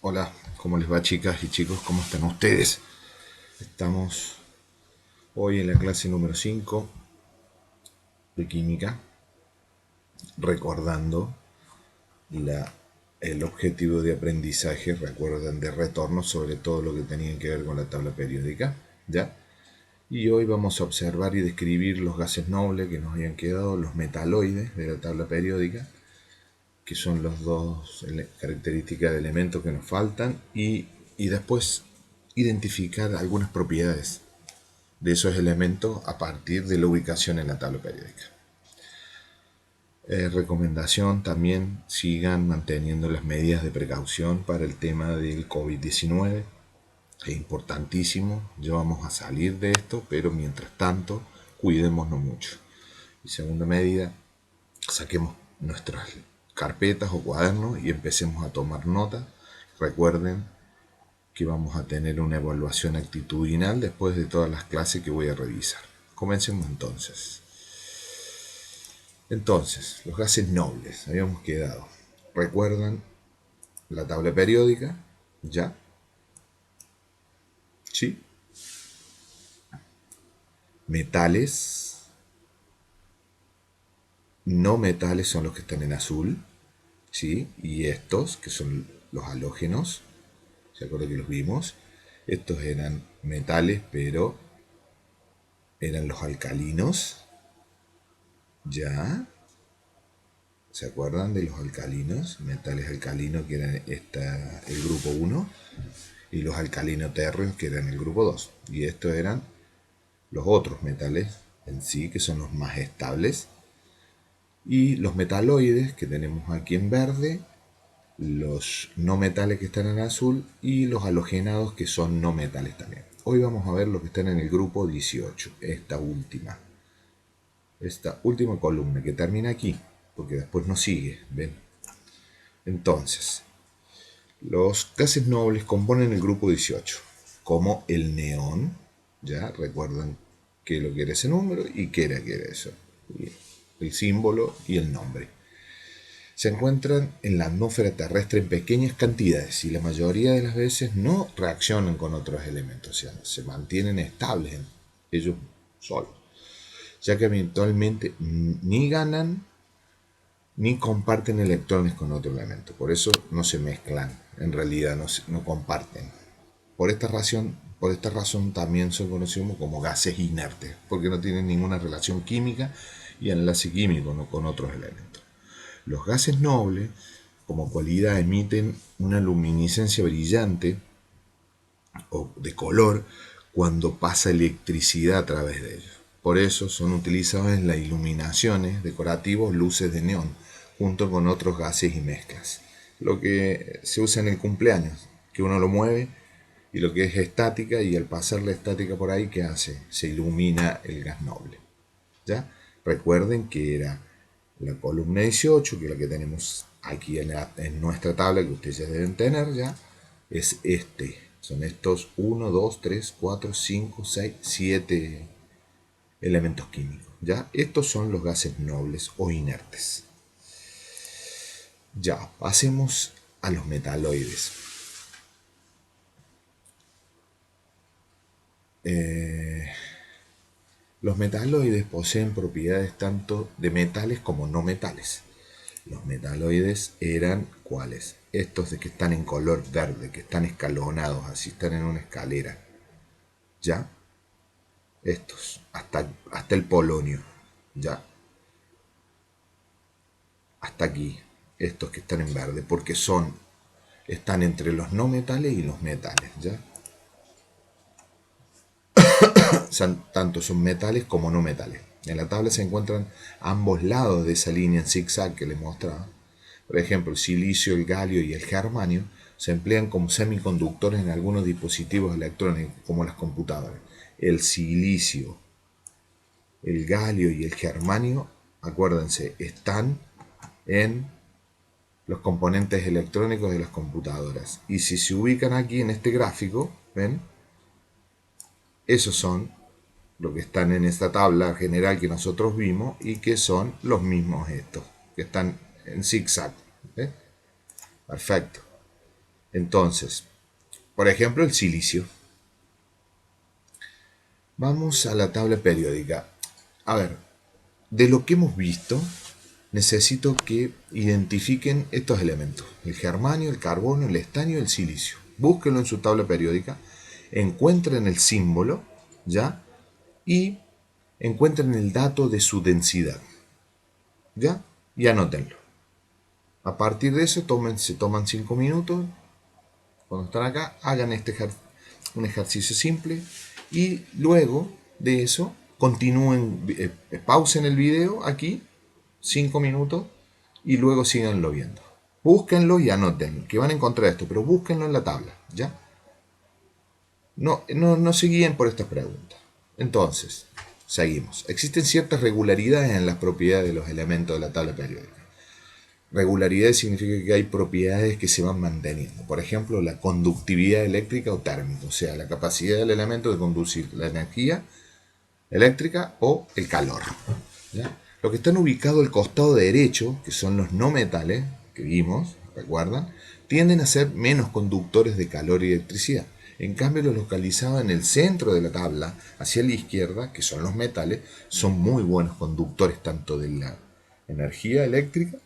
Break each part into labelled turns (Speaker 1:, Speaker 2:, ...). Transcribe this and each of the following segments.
Speaker 1: Hola, ¿cómo les va, chicas y chicos? ¿Cómo están ustedes? Estamos hoy en la clase número 5 de química, recordando la, el objetivo de aprendizaje, recuerden, de retorno sobre todo lo que tenía que ver con la tabla periódica, ¿ya? Y hoy vamos a observar y describir los gases nobles que nos habían quedado, los metaloides de la tabla periódica, que son las dos características de elementos que nos faltan, y después identificar algunas propiedades de esos elementos a partir de la ubicación en la tabla periódica. Recomendación también, sigan manteniendo las medidas de precaución para el tema del COVID-19. Es importantísimo, ya vamos a salir de esto, pero mientras tanto, cuidémonos mucho. Y segunda medida, saquemos nuestras carpetas o cuadernos y empecemos a tomar nota. Recuerden que vamos a tener una evaluación actitudinal después de todas las clases que voy a revisar. Comencemos entonces. Entonces, los gases nobles, habíamos quedado. ¿Recuerdan la tabla periódica? ¿Ya? ¿Sí? Metales, no metales son los que están en azul, ¿sí? Y estos, que son los halógenos, ¿se acuerdan que los vimos? Estos eran metales, pero eran los alcalinos, ¿ya? ¿Se acuerdan de los alcalinos? Metales alcalinos, que eran el grupo 1, y los alcalinoterrios, que eran el grupo 2. Y estos eran los otros metales en sí, que son los más estables. Y los metaloides, que tenemos aquí en verde, los no metales que están en azul, y los halogenados, que son no metales también. Hoy vamos a ver los que están en el grupo 18, esta última columna que termina aquí, porque después no sigue, ¿ven? Entonces, los gases nobles componen el grupo 18, como el neón, ya recuerdan qué lo que era ese número y qué era eso, el símbolo y el nombre. Se encuentran en la atmósfera terrestre en pequeñas cantidades y la mayoría de las veces no reaccionan con otros elementos, o sea, se mantienen estables en ellos solos, ya que eventualmente ni ganan ni comparten electrones con otro elemento. Por eso no se mezclan, en realidad no comparten. Por esta razón también son conocidos como gases inertes, porque no tienen ninguna relación química y enlace químico ¿no? con otros elementos. Los gases nobles, como cualidad, emiten una luminiscencia brillante o de color cuando pasa electricidad a través de ellos. Por eso son utilizados en las iluminaciones decorativas, luces de neón, junto con otros gases y mezclas. Lo que se usa en el cumpleaños, que uno lo mueve, y lo que es estática, y al pasar la estática por ahí, ¿qué hace? Se ilumina el gas noble. ¿Ya? Recuerden que era la columna 18, que es la que tenemos aquí en nuestra tabla, que ustedes ya deben tener ya, es son estos 1, 2, 3, 4, 5, 6, 7 elementos químicos. ¿Ya? Estos son los gases nobles o inertes. Ya, pasemos a los metaloides. Los metaloides poseen propiedades tanto de metales como no metales. Los metaloides eran ¿cuáles? Estos de que están en color verde, que están escalonados, así están en una escalera. ¿Ya? Estos, hasta el polonio. ¿Ya? Hasta aquí. Estos que están en verde, porque están entre los no metales y los metales. ¿Ya? Tanto son metales como no metales. En la tabla se encuentran ambos lados de esa línea en zigzag que les mostraba. Por ejemplo, el silicio, el galio y el germanio se emplean como semiconductores en algunos dispositivos electrónicos, como las computadoras. El silicio, el galio y el germanio, acuérdense, están en los componentes electrónicos de las computadoras. Y si se ubican aquí en este gráfico, ¿ven? Esos son lo que están en esta tabla general que nosotros vimos y que son los mismos estos, que están en zigzag. ¿Eh? Perfecto. Entonces, por ejemplo, el silicio. Vamos a la tabla periódica. A ver, de lo que hemos visto, necesito que identifiquen estos elementos. El germanio, el carbono, el estaño y el silicio. Búsquenlo en su tabla periódica, encuentren el símbolo, ¿ya? Y encuentren el dato de su densidad, ¿ya? Y anótenlo. A partir de eso, se toman 5 minutos. Cuando están acá, hagan un ejercicio simple y luego de eso continúen, pausen el video aquí, 5 minutos, y luego síganlo viendo. Búsquenlo y anoten, que van a encontrar esto, pero búsquenlo en la tabla, ¿ya? No se guíen por estas preguntas. Entonces, seguimos. Existen ciertas regularidades en las propiedades de los elementos de la tabla periódica. Regularidad significa que hay propiedades que se van manteniendo. Por ejemplo, la conductividad eléctrica o térmica, o sea, la capacidad del elemento de conducir la energía eléctrica o el calor. ¿Ya? Lo que están ubicados al costado derecho, que son los no metales que vimos, ¿recuerdan? Tienden a ser menos conductores de calor y electricidad. En cambio, los localizados en el centro de la tabla, hacia la izquierda, que son los metales, son muy buenos conductores tanto de la energía eléctrica,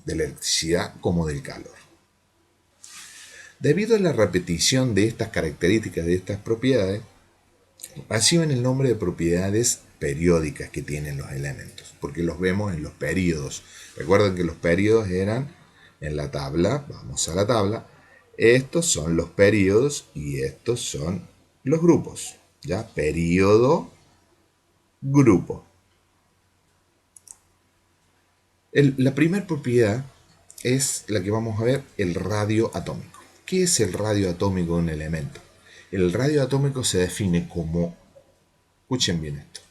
Speaker 1: de la electricidad, como del calor. Debido a la repetición de estas características, de estas propiedades, reciben el nombre de propiedades periódicas que tienen los elementos, porque los vemos en los períodos. Recuerden que los períodos eran en la tabla, vamos a la tabla, estos son los períodos y estos son los grupos, ¿ya? Período, grupo. La primera propiedad es la que vamos a ver, el radio atómico. ¿Qué es el radio atómico de un elemento? El radio atómico se define como, escuchen bien esto,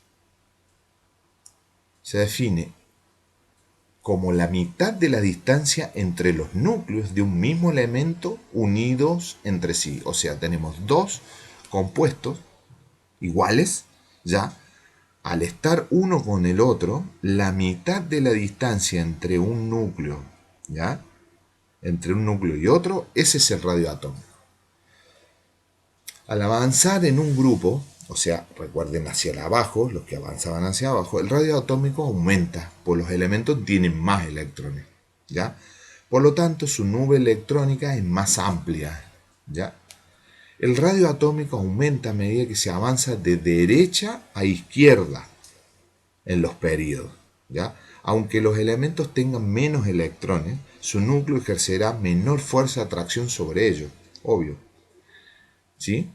Speaker 1: se define como la mitad de la distancia entre los núcleos de un mismo elemento unidos entre sí. O sea, tenemos dos compuestos iguales, ¿ya? Al estar uno con el otro, la mitad de la distancia entre un núcleo, ¿ya? Entre un núcleo y otro, ese es el radio atómico. Al avanzar en un grupo, o sea, recuerden hacia abajo, los que avanzaban hacia abajo, el radio atómico aumenta, pues los elementos tienen más electrones, ¿ya? Por lo tanto, su nube electrónica es más amplia, ¿ya? El radio atómico aumenta a medida que se avanza de derecha a izquierda en los períodos, ¿ya? Aunque los elementos tengan menos electrones, su núcleo ejercerá menor fuerza de atracción sobre ellos, obvio, ¿sí?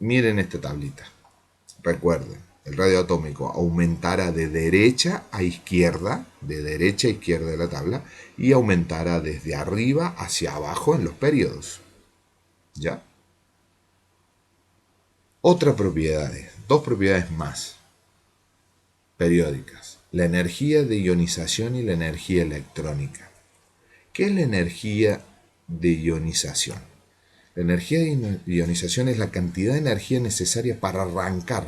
Speaker 1: Miren esta tablita. Recuerden, el radio atómico aumentará de derecha a izquierda de la tabla, y aumentará desde arriba hacia abajo en los períodos. ¿Ya? Otras propiedades, dos propiedades más periódicas. La energía de ionización y la energía electrónica. ¿Qué es la energía de ionización? La energía de ionización es la cantidad de energía necesaria para arrancar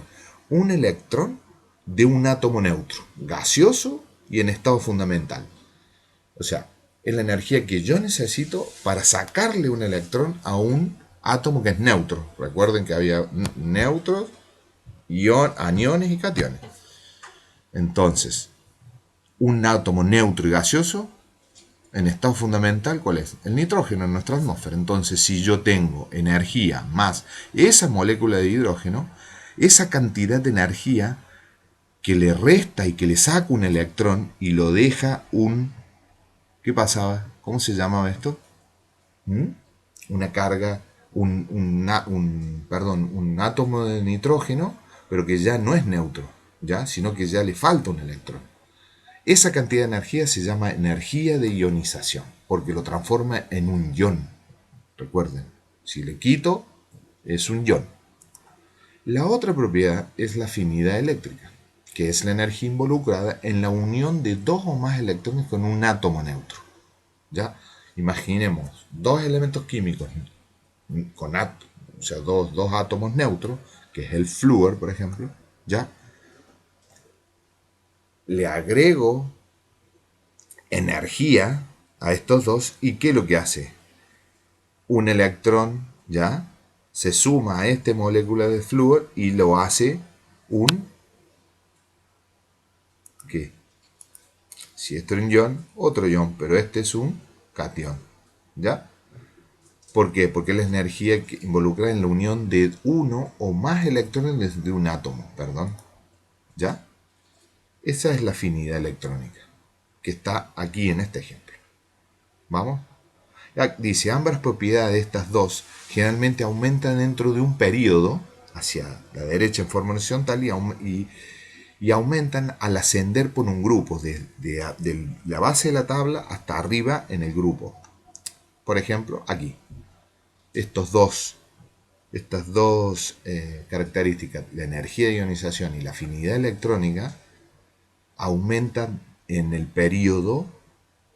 Speaker 1: un electrón de un átomo neutro, gaseoso y en estado fundamental. O sea, es la energía que yo necesito para sacarle un electrón a un átomo que es neutro. Recuerden que había neutros, aniones y cationes. Entonces, un átomo neutro y gaseoso en estado fundamental, ¿cuál es? El nitrógeno en nuestra atmósfera. Entonces, si yo tengo energía más esa molécula de hidrógeno, esa cantidad de energía que le resta y que le saca un electrón y lo deja un... ¿Qué pasaba? ¿Cómo se llamaba esto? Una carga, un átomo de nitrógeno, pero que ya no es neutro, ¿ya? Sino que ya le falta un electrón. Esa cantidad de energía se llama energía de ionización, porque lo transforma en un ion. Recuerden, si le quito, es un ion. La otra propiedad es la afinidad eléctrica, que es la energía involucrada en la unión de dos o más electrones con un átomo neutro. ¿Ya? Imaginemos dos elementos químicos con o sea, dos átomos neutros, que es el flúor, por ejemplo, ¿ya? Le agrego energía, a estos dos. ¿Y qué es lo que hace? Un electrón, ¿ya? Se suma a esta molécula de flúor y lo hace un, ¿qué? Si esto es un ion, otro ion, pero este es un cation, ¿ya? ¿Por qué? Porque es la energía que involucra en la unión de uno o más electrones de un átomo, perdón, ¿ya? Esa es la afinidad electrónica, que está aquí en este ejemplo. ¿Vamos? Dice, ambas propiedades de estas dos generalmente aumentan dentro de un periodo, hacia la derecha en forma horizontal, y aumentan al ascender por un grupo, de la base de la tabla hasta arriba en el grupo. Por ejemplo, aquí. Estas dos características, la energía de ionización y la afinidad electrónica, aumentan en el periodo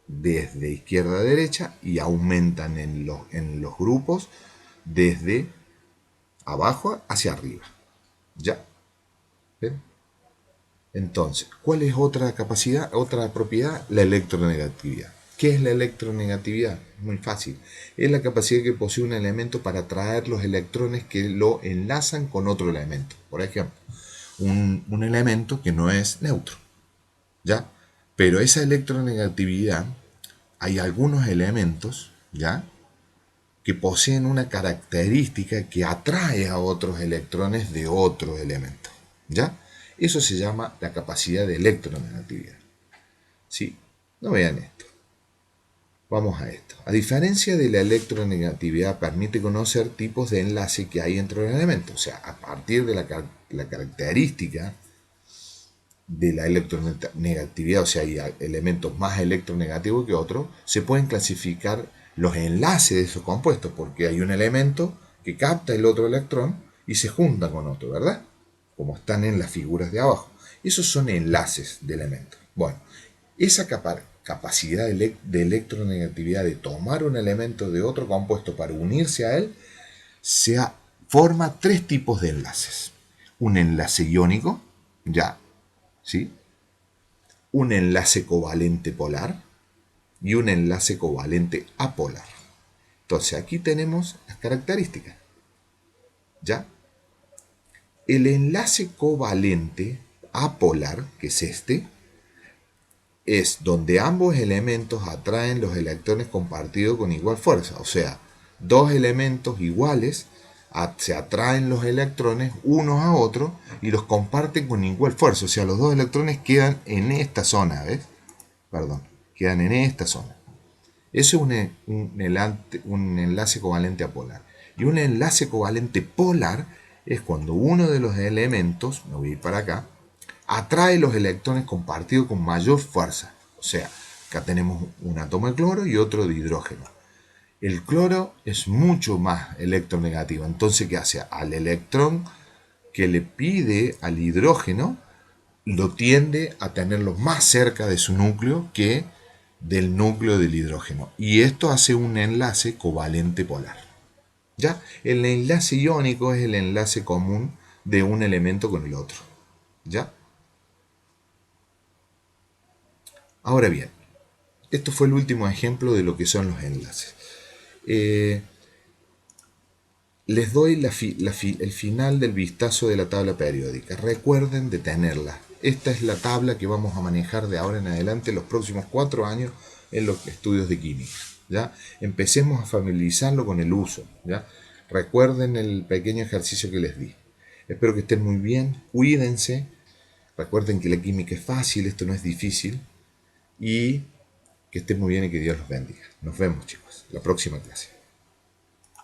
Speaker 1: desde izquierda a derecha y aumentan en los grupos desde abajo hacia arriba. ¿Ya? ¿Ven? Entonces, ¿cuál es otra capacidad, otra propiedad? La electronegatividad. ¿Qué es la electronegatividad? Muy fácil. Es la capacidad que posee un elemento para atraer los electrones que lo enlazan con otro elemento. Por ejemplo, un elemento que no es neutro. ¿Ya? Pero esa electronegatividad, hay algunos elementos, ¿ya?, que poseen una característica que atrae a otros electrones de otro elemento, ¿ya? Eso se llama la capacidad de electronegatividad. ¿Sí? No vean esto. Vamos a esto. A diferencia de la electronegatividad, permite conocer tipos de enlace que hay entre los elementos. O sea, a partir de la característica de la electronegatividad, o sea, hay elementos más electronegativos que otros, se pueden clasificar los enlaces de esos compuestos, porque hay un elemento que capta el otro electrón y se junta con otro, ¿verdad? Como están en las figuras de abajo. Esos son enlaces de elementos. Bueno, esa capacidad de electronegatividad de tomar un elemento de otro compuesto para unirse a él, forma tres tipos de enlaces. Un enlace iónico, ya, ¿sí? Un enlace covalente polar y un enlace covalente apolar. Entonces aquí tenemos las características. ¿Ya? El enlace covalente apolar, que es este, es donde ambos elementos atraen los electrones compartidos con igual fuerza. O sea, dos elementos iguales se atraen los electrones unos a otros y los comparten con igual fuerza. O sea, los dos electrones quedan en esta zona, ¿ves? Perdón, quedan en esta zona. Eso es un enlace covalente apolar. Y un enlace covalente polar es cuando uno de los elementos, me voy a ir para acá, atrae los electrones compartidos con mayor fuerza. O sea, acá tenemos un átomo de cloro y otro de hidrógeno. El cloro es mucho más electronegativo. Entonces, ¿qué hace? Al electrón que le pide al hidrógeno, lo tiende a tenerlo más cerca de su núcleo que del núcleo del hidrógeno. Y esto hace un enlace covalente polar. ¿Ya? El enlace iónico es el enlace común de un elemento con el otro. ¿Ya? Ahora bien, esto fue el último ejemplo de lo que son los enlaces. Les doy el final del vistazo de la tabla periódica. Recuerden de tenerla. Esta es la tabla que vamos a manejar de ahora en adelante los próximos 4 años en los estudios de química. ¿Ya? Empecemos a familiarizarlo con el uso. ¿Ya? Recuerden el pequeño ejercicio que les di. Espero que estén muy bien. Cuídense. Recuerden que la química es fácil, esto no es difícil. Y que estén muy bien y que Dios los bendiga. Nos vemos, chicos. La próxima clase.